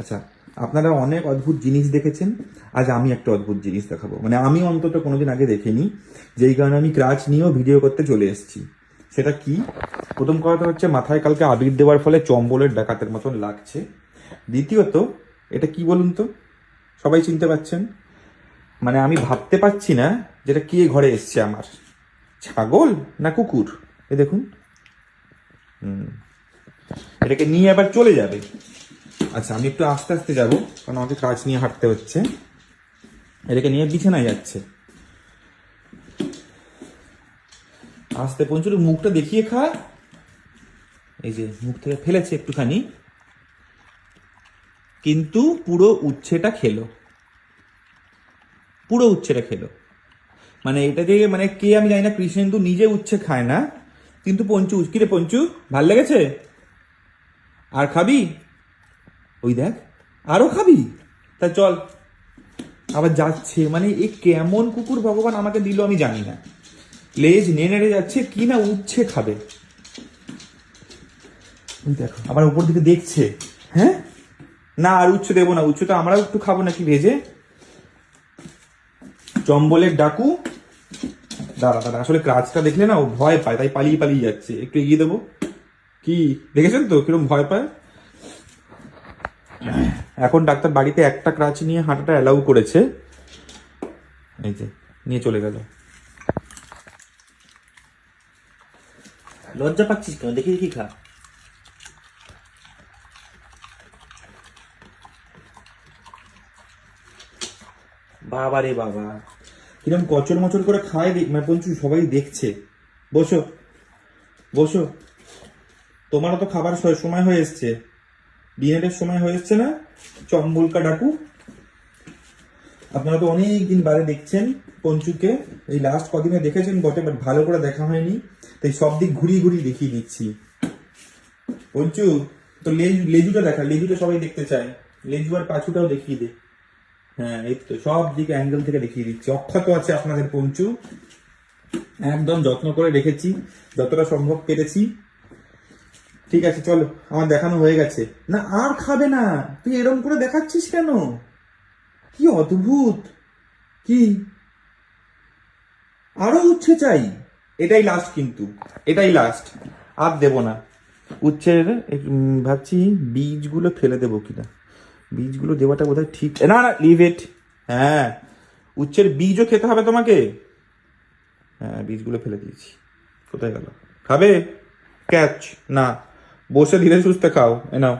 আচ্ছা, আপনারা অনেক অদ্ভুত জিনিস দেখেছেন, আজ আমি একটা অদ্ভুত জিনিস দেখাবো। মানে আমি অন্তত কোনোদিন আগে দেখিনি, যেই কারণে আমি ক্রাচ নিয়েও ভিডিও করতে চলে এসেছি। সেটা কি? প্রথম কথা হচ্ছে, মাথায় কালকে আবির দেওয়ার ফলে চম্বলের ডাকাতের মতন লাগছে। দ্বিতীয়ত, এটা কি বলুন তো, সবাই চিনতে পারছেন? মানে আমি ভাবতে পারছি না যেটা কে ঘরে এসছে আমার, ছাগল না কুকুর। এ দেখুন, এটাকে নিয়ে আবার চলে যাবে। আচ্ছা, আমি একটু আস্তে আস্তে যাবো, কারণ আমাকে কাজ নিয়ে হাঁটতে হচ্ছে। এটাকে নিয়ে বিছানায় যাচ্ছে। আস্তে পঞ্চুর মুখটা দেখিয়ে খা। এই যে মুখ থেকে ফেলেছে একটুখানি, কিন্তু পুরো উচ্ছেটা খেলো, পুরো উচ্ছেটা খেলো। মানে এটা যে মানে কে আমি জানি না, কৃষ্ণেন্দু নিজে উচ্ছে খায় না, কিন্তু পঞ্চু, কিরে পঞ্চু, ভাল লেগেছে? আর খাবি? ওই দেখ, আরো খাবি? তা চল। আবার যাচ্ছে, মানে এ কেমন কুকুর ভগবান আমাকে দিল আমি জানি না। লেজ নেড়ে যাচ্ছে কি না উচ্ছে খাবে। দেখো আবার উপর দিকে দেখছে। হ্যাঁ, না আর উচ্ছে দেবো না, উচ্ছে তো আমরাও একটু খাবো নাকি ভেজে। চম্বলের ডাকু। দাঁড়া দাঁড়া, আসলে ক্রাচটা দেখলে না ও ভয় পায়, তাই পালিয়ে পালিয়ে যাচ্ছে। একটু এগিয়ে দেবো। কি দেখেছেন তো কিরকম ভয় পায়? এখন ডাক্তার বাড়িতে একটা ক্রাচ নিয়ে হাঁটাটা অ্যালাউ করেছে। এই যে নিয়ে চলে গেল। লজ্জা পাচ্ছিস কেন? দেখি দেখি খা। বাবা রে বাবা, কিরকম কচর মচর করে খায়, মানে পঞ্চু সবাই দেখছে। বসো বসো, তোমারও তো খাবার সময় হয়ে এসছে, ডিনারের সময় হয়ে এসছে না? চম্বলকা ডাকু, আপনারা তো অনেক দিন বাদে দেখছেন পঞ্চুকে। এই লাস্ট কদিনে দেখেছেন বটে, বাট ভালো করে দেখা হয়নি, তাই সব দিক ঘুরিয়ে ঘুরিয়ে দেখিয়ে দিচ্ছি। পঞ্চু, তো লেজুটা দেখা, লেজুটা সবাই দেখতে চায়, লেজু আর পাছুটাও দেখিয়ে দে। হ্যাঁ, এই তো সব দিকে অ্যাঙ্গেল থেকে দেখিয়ে দিচ্ছি। অক্ষত আছে আপনাদের পঞ্চু, একদম যত্ন করে রেখেছি, যতটা সম্ভব পেরেছি। ঠিক আছে চলো, আমার দেখানো হয়ে গেছে। না আর খাবে না, তুই এরকম করে দেখাচ্ছিস কেন? কি অদ্ভুত! কি আরো উচ্ছে চাই? এটাই লাস্ট, কিন্তু এটাই লাস্ট, আর দেব না। উচ্ছের ভাবছি বীজগুলো ফেলে দেবো কিনা, বীজগুলো দেওয়াটা বোধহয় ঠিক না। না, লিভ ইট। হ্যাঁ, উচ্ছের বীজও খেতে হবে তোমাকে। হ্যাঁ, বীজগুলো ফেলে দিয়েছি। কোথায় গেল? খাবে? ক্যাচ না, বসে ধীরে সুস্থে খাও। এ নাও।